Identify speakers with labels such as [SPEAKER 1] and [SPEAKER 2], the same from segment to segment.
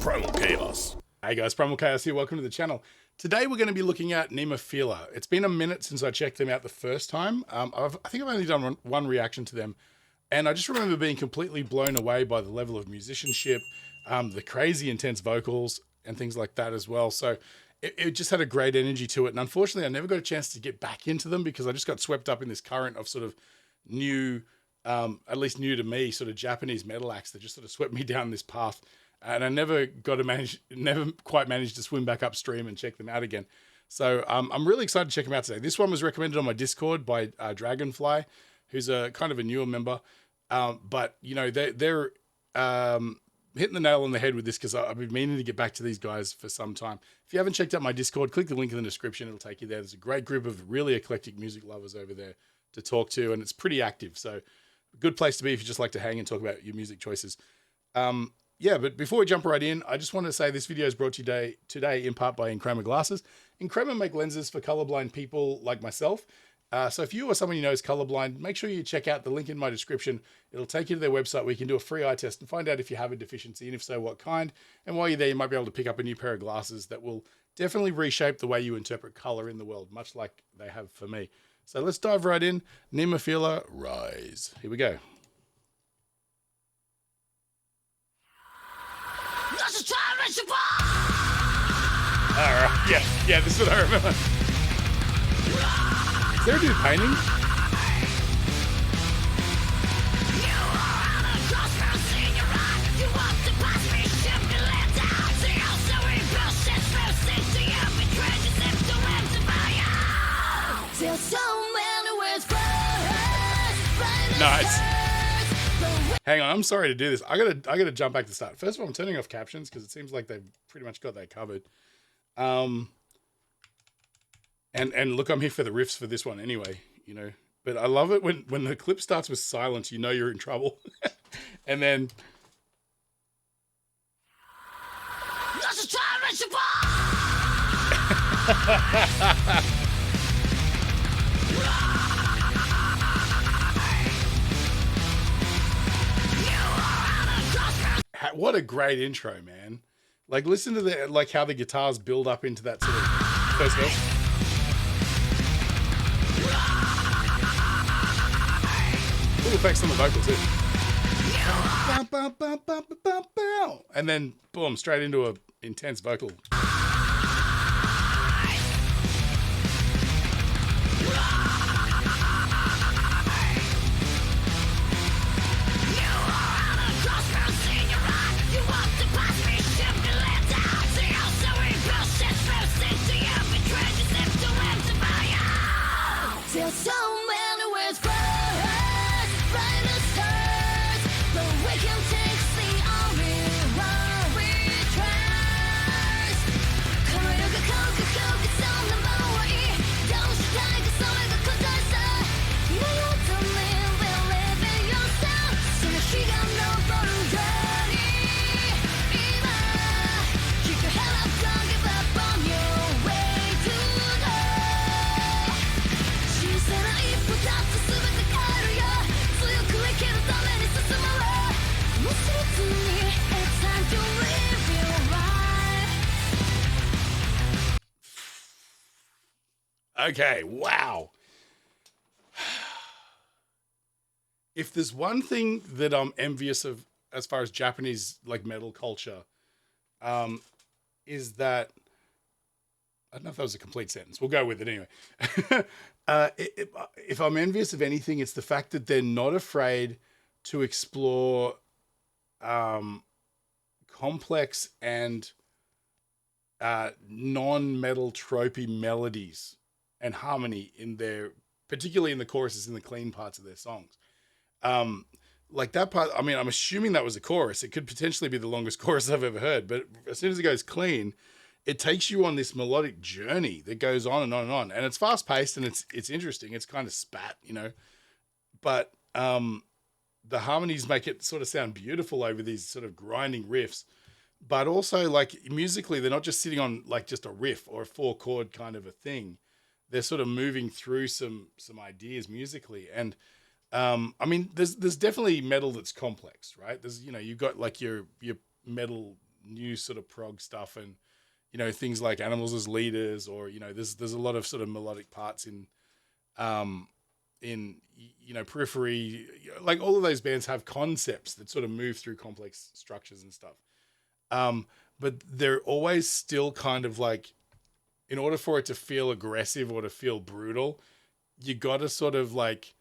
[SPEAKER 1] Primal Chaos. Hey guys, Primal Chaos here. Welcome to the channel. Today we're going to be looking at Nemophila. It's been a minute since I checked them out the first time. I think I've only done one reaction to them, and I just remember being completely blown away by the level of musicianship, the crazy intense vocals, and things like that as well. So it just had a great energy to it. And unfortunately, I never got a chance to get back into them because I just got swept up in this current of sort of new, at least new to me, sort of Japanese metal acts that just sort of swept me down this path. And I never quite managed to swim back upstream and check them out again. So I'm really excited to check them out today. This one was recommended on my Discord by Dragonfly, who's a kind of a newer member. But you know, they're hitting the nail on the head with this because I've been meaning to get back to these guys for some time. If you haven't checked out my Discord, click the link in the description. It'll take you there. There's a great group of really eclectic music lovers over there to talk to, and it's pretty active. So a good place to be if you just like to hang and talk about your music choices. Yeah, but before we jump right in, I just want to say this video is brought to you today in part by Enchroma Glasses. Enchroma make lenses for colorblind people like myself. So if you or someone you know is colorblind, make sure you check out the link in my description. It'll take you to their website where you can do a free eye test and find out if you have a deficiency, and if so, what kind. And while you're there, you might be able to pick up a new pair of glasses that will definitely reshape the way you interpret color in the world, much like they have for me. So let's dive right in. Nemophila, Rise. Here we go. Alright, yeah, this is what I remember. Is there a dude painting? Nice. Hang on, I'm sorry to do this. I gotta jump back to the start. First of all, I'm turning off captions because it seems like they've pretty much got that covered. And look, I'm here for the riffs for this one anyway, you know. But I love it when the clip starts with silence, you know you're in trouble. And then what a great intro, man. Like, listen to the, like, how the guitars build up into that sort of first verse. Cool effects on the vocals, too. And then, boom, straight into a intense vocal. Okay, wow. If there's one thing that I'm envious of as far as Japanese like metal culture, is that, I don't know if that was a complete sentence. We'll go with it anyway. If I'm envious of anything, it's the fact that they're not afraid to explore complex and non-metal tropey melodies and harmony in their, particularly in the choruses, in the clean parts of their songs. Like that part, I mean, I'm assuming that was a chorus. It could potentially be the longest chorus I've ever heard, but as soon as it goes clean, it takes you on this melodic journey that goes on and on and on. And it's fast paced and it's interesting. It's kind of spat, you know, but, the harmonies make it sort of sound beautiful over these sort of grinding riffs, but also like musically, they're not just sitting on like just a riff or a 4-chord kind of a thing. They're sort of moving through some ideas musically. And, I mean, there's definitely metal that's complex, right? There's, you know, you've got like your metal new sort of prog stuff, and things like Animals as Leaders, or there's a lot of sort of melodic parts in Periphery. Like, all of those bands have concepts that sort of move through complex structures and stuff. But they're always still kind of like, in order for it to feel aggressive or to feel brutal, you got to sort of like,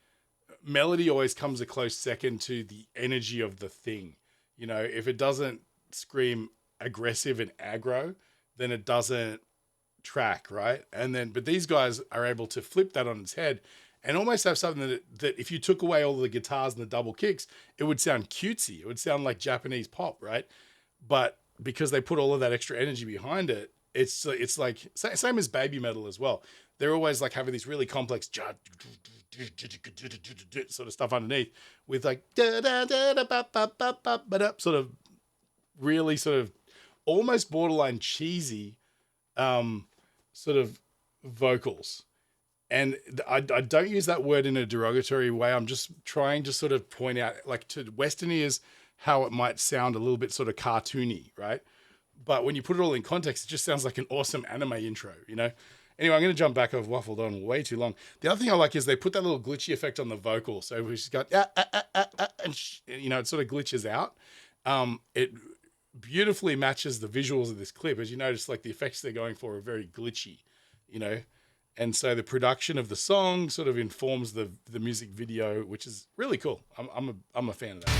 [SPEAKER 1] melody always comes a close second to the energy of the thing. If it doesn't scream aggressive and aggro, then it doesn't track, right? But these guys are able to flip that on its head and almost have something that if you took away all the guitars and the double kicks, it would sound cutesy. It would sound like Japanese pop, right? But because they put all of that extra energy behind it, it's like same as baby metal as well. They're always like having these really complex sort of stuff underneath with like sort of really sort of almost borderline cheesy sort of vocals. And I don't use that word in a derogatory way. I'm just trying to sort of point out, like, to Western ears, how it might sound a little bit sort of cartoony, right? But when you put it all in context, it just sounds like an awesome anime intro, Anyway, I'm going to jump back. I've waffled on way too long. The other thing I like is they put that little glitchy effect on the vocal. So she's got, and it sort of glitches out. It beautifully matches the visuals of this clip. As you notice, like, the effects they're going for are very glitchy, And so the production of the song sort of informs the music video, which is really cool. I'm a fan of that.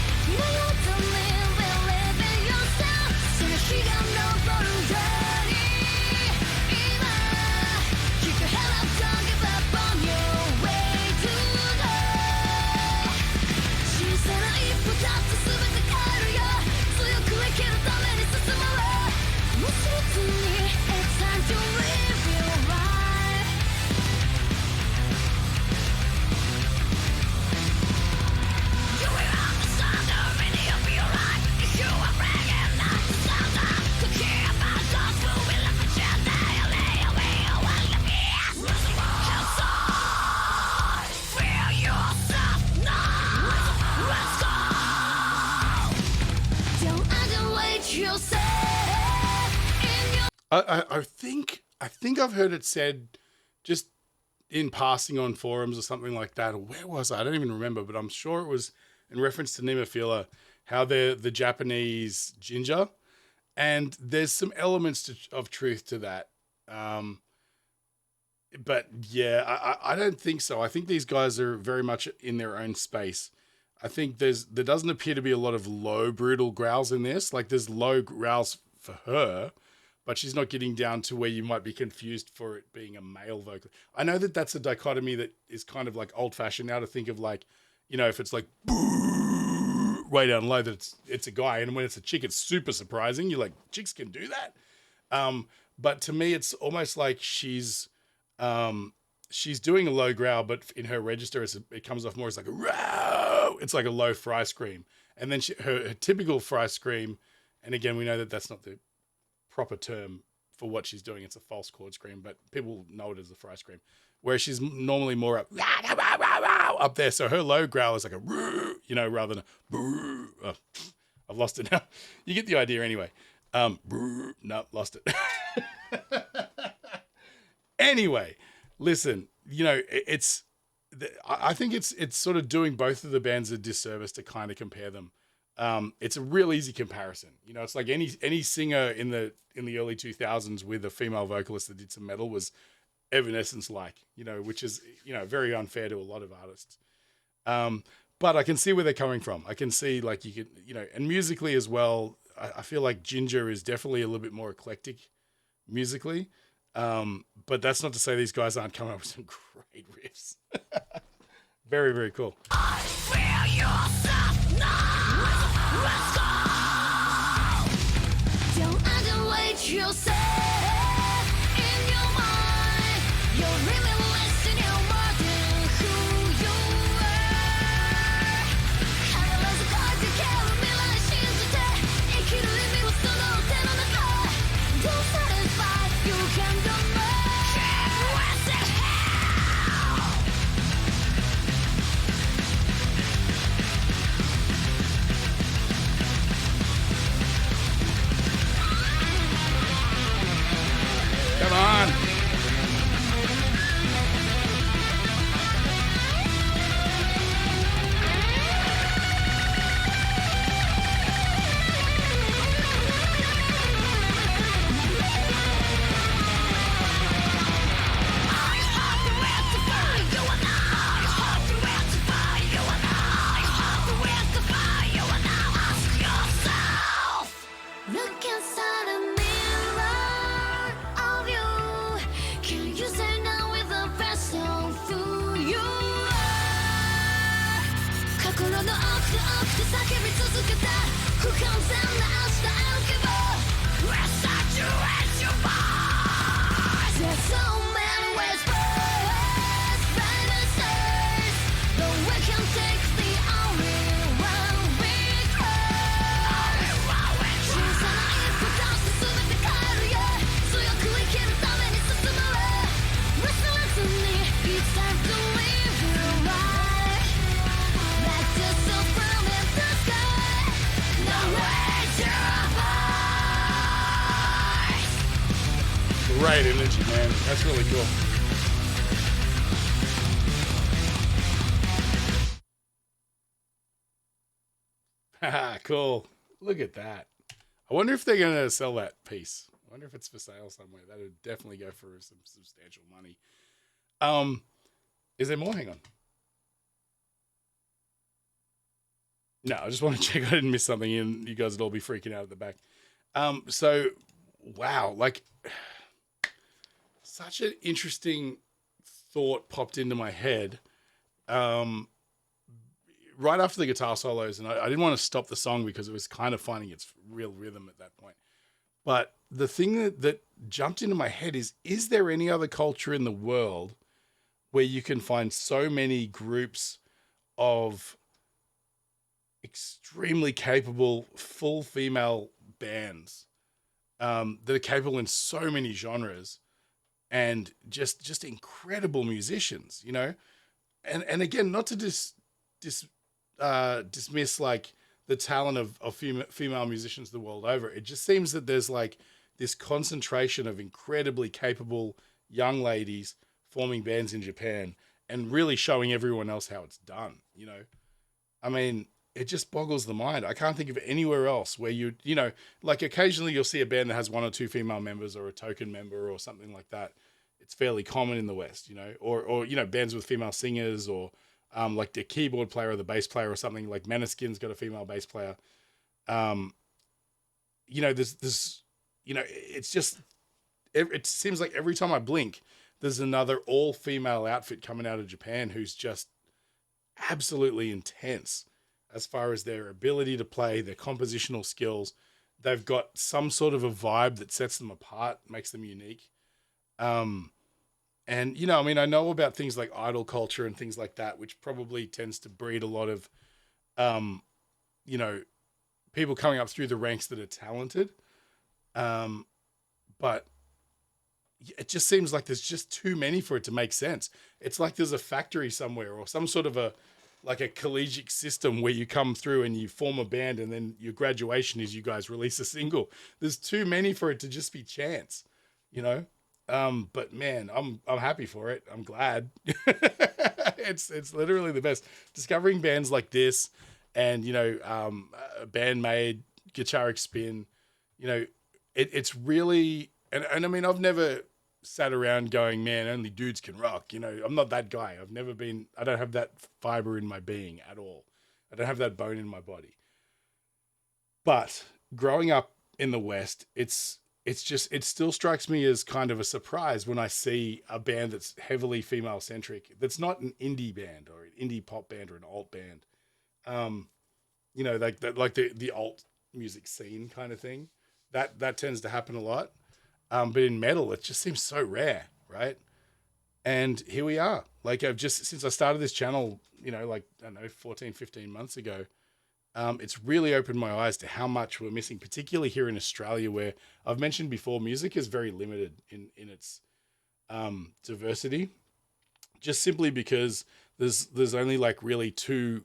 [SPEAKER 1] I think I've heard it said just in passing on forums or something like that. Or where was I? I don't even remember, but I'm sure it was in reference to Nemophila, how they're the Japanese ginger. And there's some elements of truth to that. But yeah, I don't think so. I think these guys are very much in their own space. I think there doesn't appear to be a lot of low brutal growls in this. Like, there's low growls for her, but she's not getting down to where you might be confused for it being a male vocal. I know that that's a dichotomy that is kind of like old fashioned now, to think of, like, if it's like way down low, that it's a guy. And when it's a chick, it's super surprising. You're like, chicks can do that. But to me, it's almost like she's doing a low growl, but in her register, it comes off more as like a row. It's like a low fry scream. And then her typical fry scream, and again, we know that that's not the proper term for what she's doing. It's a false chord scream, but people know it as a fry scream, where she's normally more up there. So her low growl is like a, rather than a, I've lost it now. You get the idea anyway. No, lost it. Anyway, listen, I think it's sort of doing both of the bands a disservice to kind of compare them. It's a real easy comparison. It's like any singer in the early 2000s with a female vocalist that did some metal was Evanescence like, which is, very unfair to a lot of artists. But I can see where they're coming from. I can see, like, you could, and musically as well, I feel like Ginger is definitely a little bit more eclectic musically. But that's not to say these guys aren't coming up with some great riffs. Very, very cool. I feel yourself now. Let's go. Don't underweight yourself in your mind. You're limitless in your mind and who you are. 必ず変えてける未来信じて生きる意味をその手の中 Don't satisfy, you can go more. great energy, man. That's really cool. Haha, cool. Look at that. I wonder if they're going to sell that piece. I wonder if it's for sale somewhere. That would definitely go for some substantial money. Um, is there more? Hang on. No, I just want to check I didn't miss something and you guys would all be freaking out at the back. So wow, like such an interesting thought popped into my head. Um, right after the guitar solos, and I didn't want to stop the song because it was kind of finding its real rhythm at that point. But the thing that jumped into my head is there any other culture in the world where you can find so many groups of extremely capable full female bands that are capable in so many genres and just incredible musicians, you know? And again, not to dismiss like the talent of female musicians the world over. It just seems that there's like this concentration of incredibly capable young ladies forming bands in Japan and really showing everyone else how it's done, you know? I mean, it just boggles the mind. I can't think of anywhere else where you know, like occasionally you'll see a band that has one or two female members or a token member or something like that. It's fairly common in the West, you know, or you know, bands with female singers or like the keyboard player or the bass player or something. Like Meneskin's got a female bass player. You know, there's, you know, it's just, it seems like every time I blink, there's another all female outfit coming out of Japan who's just absolutely intense as far as their ability to play, their compositional skills. They've got some sort of a vibe that sets them apart, makes them unique. And, you know, I mean, I know about things like idol culture and things like that, which probably tends to breed a lot of, you know, people coming up through the ranks that are talented. But it just seems like there's just too many for it to make sense. It's like there's a factory somewhere or some sort of like a collegiate system where you come through and you form a band and then your graduation is you guys release a single. There's too many for it to just be chance, you know? But man, I'm happy for it. I'm glad. It's literally the best. Discovering bands like this and, you know, band-maid, guitaric spin, you know, it's really, and I mean, I've never sat around going, man, only dudes can rock. You know, I'm not that guy. I don't have that fiber in my being at all. I don't have that bone in my body. But growing up in the West, it still strikes me as kind of a surprise when I see a band that's heavily female centric. That's not an indie band or an indie pop band or an alt band. You know, like the alt music scene kind of thing. That tends to happen a lot. But in metal, it just seems so rare, right? And here we are. Like since I started this channel, you know, like, I don't know, 14, 15 months ago, it's really opened my eyes to how much we're missing, particularly here in Australia, where I've mentioned before, music is very limited in its diversity, just simply because there's only like really two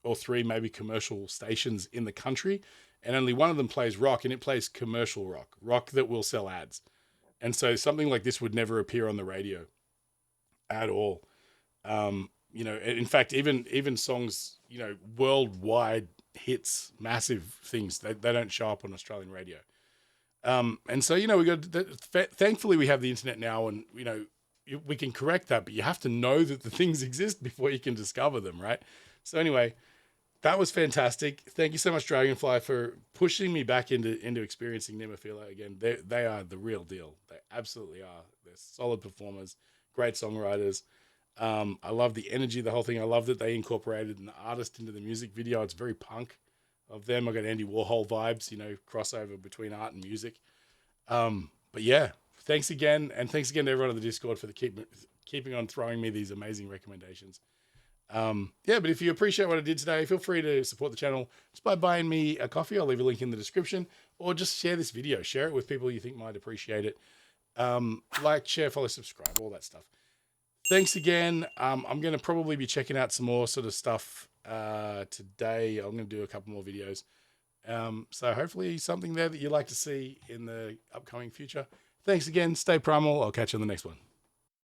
[SPEAKER 1] or three maybe commercial stations in the country, and only one of them plays rock, and it plays commercial rock that will sell ads. And so something like this would never appear on the radio at all. You know, in fact, even songs, you know, worldwide hits, massive things, they don't show up on Australian radio. And so, you know, thankfully we have the internet now, and, you know, we can correct that, but you have to know that the things exist before you can discover them, right? So anyway, that was fantastic. Thank you so much, Dragonfly, for pushing me back into experiencing Nemophila again. They are the real deal. They absolutely are. They're solid performers, great songwriters. I love the energy of the whole thing. I love that they incorporated an artist into the music video. It's very punk of them. I got Andy Warhol vibes, you know, crossover between art and music. But yeah, thanks again. And thanks again to everyone on the Discord for keeping on throwing me these amazing recommendations. Yeah, but if you appreciate what I did today, feel free to support the channel just by buying me a coffee. I'll leave a link in the description, or just share this video. Share it with people you think might appreciate it. Like, share, follow, subscribe, all that stuff. Thanks again. I'm going to probably be checking out some more sort of stuff today. I'm going to do a couple more videos. So hopefully something there that you'd like to see in the upcoming future. Thanks again. Stay primal. I'll catch you on the next one.